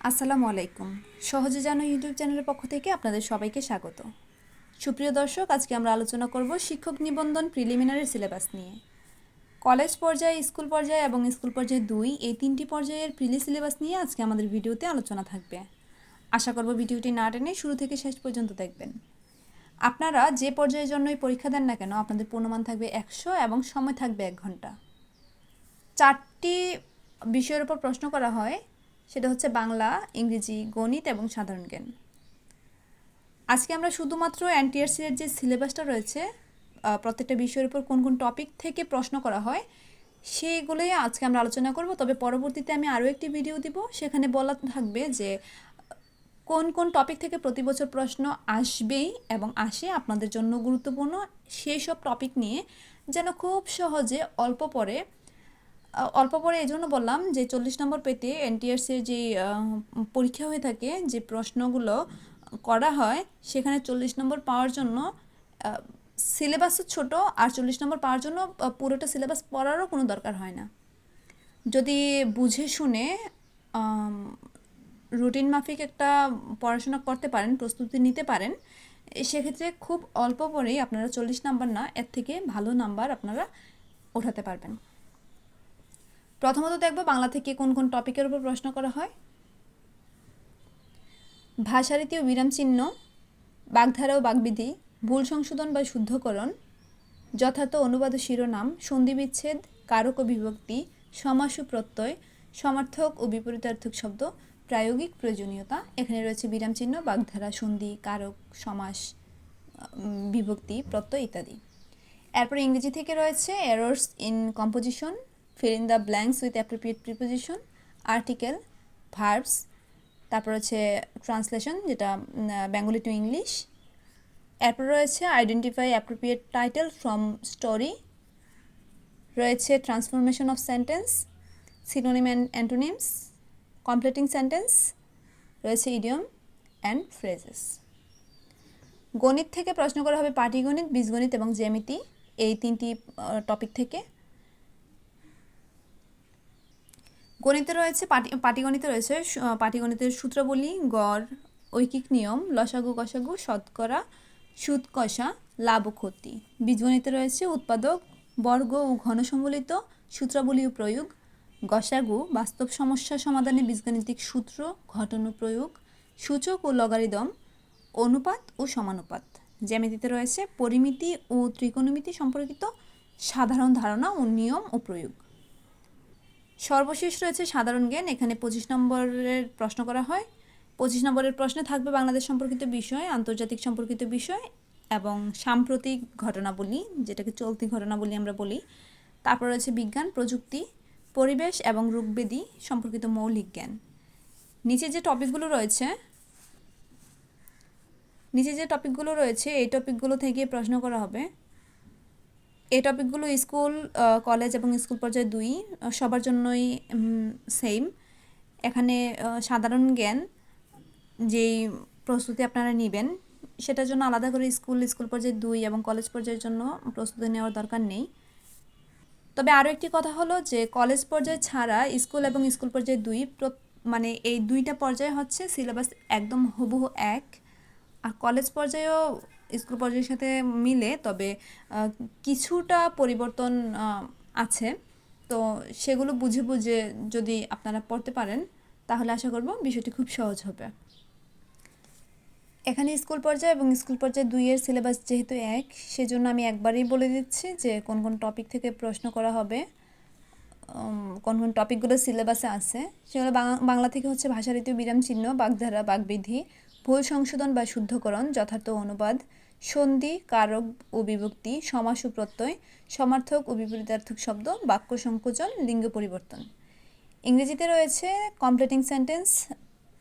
আসসালামু আলাইকুম। সহজে জানো ইউটিউব চ্যানেলের পক্ষ থেকে আপনাদের সবাইকে স্বাগত। সুপ্রিয় দর্শক, আজকে আমরা আলোচনা করব শিক্ষক নিবন্ধন প্রিলিমিনারি সিলেবাস নিয়ে। কলেজ পর্যায়ে, স্কুল পর্যায়ে এবং স্কুল পর্যায়ে 2 এই 3টি পর্যায়ের প্রিলি সিলেবাস নিয়ে আজকে আমাদের ভিডিওতে আলোচনা থাকবে। আশা করব ভিডিওটি না টেনে শুরু থেকে শেষ পর্যন্ত দেখবেন। আপনারা যে পর্যায়ের জন্যই পরীক্ষা দেন না কেন, আপনাদের পূর্ণমান থাকবে 100 এবং সময় থাকবে 1 ঘন্টা। 4টি বিষয়ের উপর প্রশ্ন করা হয়, সেটা হচ্ছে বাংলা, ইংরেজি, গণিত এবং সাধারণ জ্ঞান। আজকে আমরা শুধুমাত্র এনটিআরসির যে সিলেবাসটা রয়েছে, প্রত্যেকটা বিষয়ের উপর কোন কোন টপিক থেকে প্রশ্ন করা হয় সেইগুলোই আজকে আমরা আলোচনা করব। তবে পরবর্তীতে আমি আরও একটি ভিডিও দিব, সেখানে বলা থাকবে যে কোন কোন টপিক থেকে প্রতি বছর প্রশ্ন আসবেই এবং আসে, আপনাদের জন্য গুরুত্বপূর্ণ সেই সব টপিক নিয়ে যেন খুব সহজে অল্প পরে এই জন্য বললাম যে 40 নম্বর পেতে এনটিআরসির যে পরীক্ষা হয়ে থাকে, যে প্রশ্নগুলো করা হয়, সেখানে 40 নম্বর পাওয়ার জন্য সিলেবাসও ছোট, আর 40 নম্বর পাওয়ার জন্য পুরোটা সিলেবাস পড়ারও কোনো দরকার হয় না। যদি বুঝে শুনে রুটিন মাফিক একটা পড়াশোনা করতে পারেন, প্রস্তুতি নিতে পারেন, সেক্ষেত্রে খুব অল্প পরেই আপনারা 40 নাম্বার না, এর থেকে ভালো নাম্বার আপনারা ওঠাতে পারবেন। প্রথমত দেখব বাংলা থেকে কোন কোন টপিকের উপর প্রশ্ন করা হয়। ভাষারীতি ও বিরাম চিহ্ন, বাগধারা ও বাগবিধি, ভুল সংশোধন বা শুদ্ধকরণ, যথার্থ অনুবাদ ও শিরোনাম, সন্ধিবিচ্ছেদ, কারক ও বিভক্তি, সমাস ও প্রত্যয়, সমার্থক ও বিপরীতার্থক শব্দ, প্রায়োগিক প্রয়োজনীয়তা। এখানে রয়েছে বিরাম চিহ্ন, বাগধারা, সন্ধি, কারক, সমাস, বিভক্তি, প্রত্যয় ইত্যাদি। এরপর ইংরেজি থেকে রয়েছে errors in composition, fill in the blanks with appropriate preposition, article, verbs. তারপর হচ্ছে ট্রান্সলেশন, যেটা বেঙ্গলি টু ইংলিশ। এরপর রয়েছে identify appropriate title from story, রয়েছে transformation of sentence, synonym and antonyms, completing sentence, রয়েছে ইডিয়ম অ্যান্ড ফ্রেজেস। গণিত থেকে প্রশ্ন করা হবে পাটিগণিত, বীজগণিত এবং জ্যামিতি, এই 3টি টপিক থেকে। গণিতে রয়েছে পাটিগণিতে রয়েছে পাটিগণিতের সূত্রাবলী, গড়, ঐকিক নিয়ম, লসাগু গসাগু, শতকরা, সুদ কষা, লাভ ও ক্ষতি। বীজগণিতে রয়েছে উৎপাদক, বর্গ ও ঘন সম্বলিত, সূত্রাবলী ও প্রয়োগ, গসাগু, বাস্তব সমস্যা সমাধানে বীজগাণিতিক সূত্র, ঘটন ও প্রয়োগ, সূচক ও লগারিদম, অনুপাত ও সমানুপাত। জ্যামিতিতে রয়েছে পরিমিতি ও ত্রিকোণমিতি সম্পর্কিত সাধারণ ধারণা ও নিয়ম ও প্রয়োগ। সর্বশেষ রয়েছে সাধারণ জ্ঞান, এখানে 25 নম্বরের প্রশ্ন করা হয়। 25 নম্বরের প্রশ্নে থাকবে বাংলাদেশ সম্পর্কিত বিষয়, আন্তর্জাতিক সম্পর্কিত বিষয় এবং সাম্প্রতিক ঘটনাবলী, যেটাকে চলতি ঘটনাবলী আমরা বলি। তারপর রয়েছে বিজ্ঞান, প্রযুক্তি, পরিবেশ এবং রোগব্যাধি সম্পর্কিত মৌলিক জ্ঞান। নিচে যে টপিকগুলো রয়েছে এই টপিকগুলো থেকে প্রশ্ন করা হবে। এই টপিকগুলো স্কুল, কলেজ এবং স্কুল পর্যায়ে 2 সবার জন্যই সেম। এখানে সাধারণ জ্ঞান যেই প্রস্তুতি আপনারা নেবেন, সেটার জন্য আলাদা করে স্কুল পর্যায়ে 2 এবং কলেজ পর্যায়ের জন্য প্রস্তুতি নেওয়ার দরকার নেই। তবে আরও একটি কথা হলো যে কলেজ পর্যায়ে ছাড়া স্কুল এবং স্কুল পর্যায়ে 2, মানে এই 2টা পর্যায়ে হচ্ছে সিলেবাস একদম হুবহু এক। আর কলেজ পর্যায়েও স্কুল পর্যায়ের সাথে মিলে, তবে কিছুটা পরিবর্তন আছে। তো সেগুলো বুঝে বুঝে যদি আপনারা পড়তে পারেন, তাহলে আশা করব বিষয়টি খুব সহজ হবে। এখানে স্কুল পর্যায়ে এবং স্কুল পর্যায়ে 2 এর সিলেবাস যেহেতু এক, সেজন্য আমি একবারেই বলে দিচ্ছি যে কোন কোন টপিক থেকে প্রশ্ন করা হবে, কোন কোন টপিকগুলো সিলেবাসে আছে। সেগুলো বাংলা থেকে হচ্ছে ভাষারীতি ও বিরাম চিহ্ন, বাগধারা, বাগবিধি, ভুল সংশোধন বা শুদ্ধকরণ, যথার্থ অনুবাদ, সন্ধি, কারক ও বিভক্তি, সমাস ও প্রত্যয়, সমার্থক ও বিপরীতার্থক শব্দ, বাক্য সংকোচন, লিঙ্গ পরিবর্তন। ইংরেজিতে রয়েছে কমপ্লিটিং সেন্টেন্স,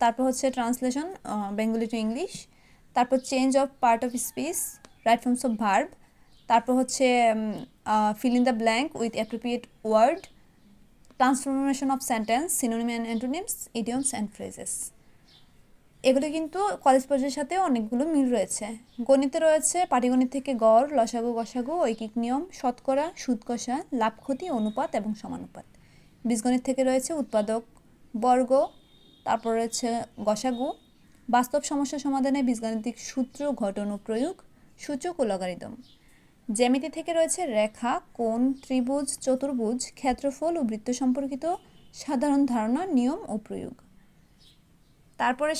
তারপর হচ্ছে ট্রান্সলেশন বেঙ্গলি টু ইংলিশ, তারপর change of part of speech, right forms of verb, তারপর হচ্ছে fill in the blank with appropriate word, transformation of sentence, synonym and antonyms, idioms and phrases. এগুলো কিন্তু কলেজ পর্যায়ের সাথে অনেকগুলো মিল রয়েছে। গণিতে রয়েছে পাটিগণিত থেকে গড়, লসাগু গসাগু, ঐকিক নিয়ম, শতকরা, সুদ কষা, লাভ ক্ষতি, অনুপাত এবং সমানুপাত। বীজগণিত থেকে রয়েছে উৎপাদক, বর্গ, তারপর রয়েছে গসাগু, বাস্তব সমস্যা সমাধানে বীজগাণিতিক সূত্র, ঘটন ও প্রয়োগ, সূচক ও লগারিদম। জ্যামিতি থেকে রয়েছে রেখা, কোণ, ত্রিভুজ, চতুর্ভুজ, ক্ষেত্রফল ও বৃত্ত সম্পর্কিত সাধারণ ধারণা, নিয়ম ও প্রয়োগ। তারপরে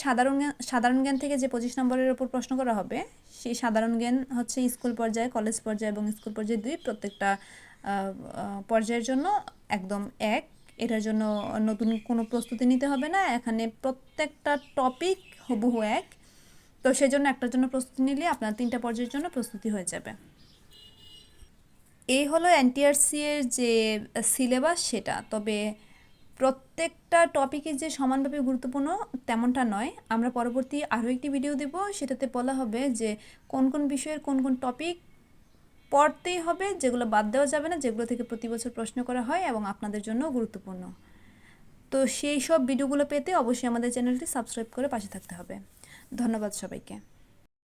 সাধারণ জ্ঞান থেকে যে 25 নম্বরের ওপর প্রশ্ন করা হবে, সেই সাধারণ জ্ঞান হচ্ছে স্কুল পর্যায়ে, কলেজ পর্যায়ে এবং স্কুল পর্যায়ে 2 প্রত্যেকটা পর্যায়ের জন্য একদম এক। এটার জন্য নতুন কোনো প্রস্তুতি নিতে হবে না, এখানে প্রত্যেকটা টপিক হুবহু এক। তো সেজন্য একটার জন্য প্রস্তুতি নিলে আপনার 3টা পর্যায়ের জন্য প্রস্তুতি হয়ে যাবে। এই হলো এনটিআরসি এর যে সিলেবাস সেটা। তবে প্রত্যেকটা টপিকে যে সমানভাবে গুরুত্বপূর্ণ তেমনটা নয়। আমরা পরবর্তী আরও একটি ভিডিও দেব, সেটাতে বলা হবে যে কোন কোন বিষয়ের কোন কোন টপিক পড়তেই হবে, যেগুলো বাদ দেওয়া যাবে না, যেগুলো থেকে প্রতি বছর প্রশ্ন করা হয় এবং আপনাদের জন্য গুরুত্বপূর্ণ। তো সেই সব ভিডিওগুলো পেতে অবশ্যই আমাদের চ্যানেলটি সাবস্ক্রাইব করে পাশে থাকতে হবে। ধন্যবাদ সবাইকে।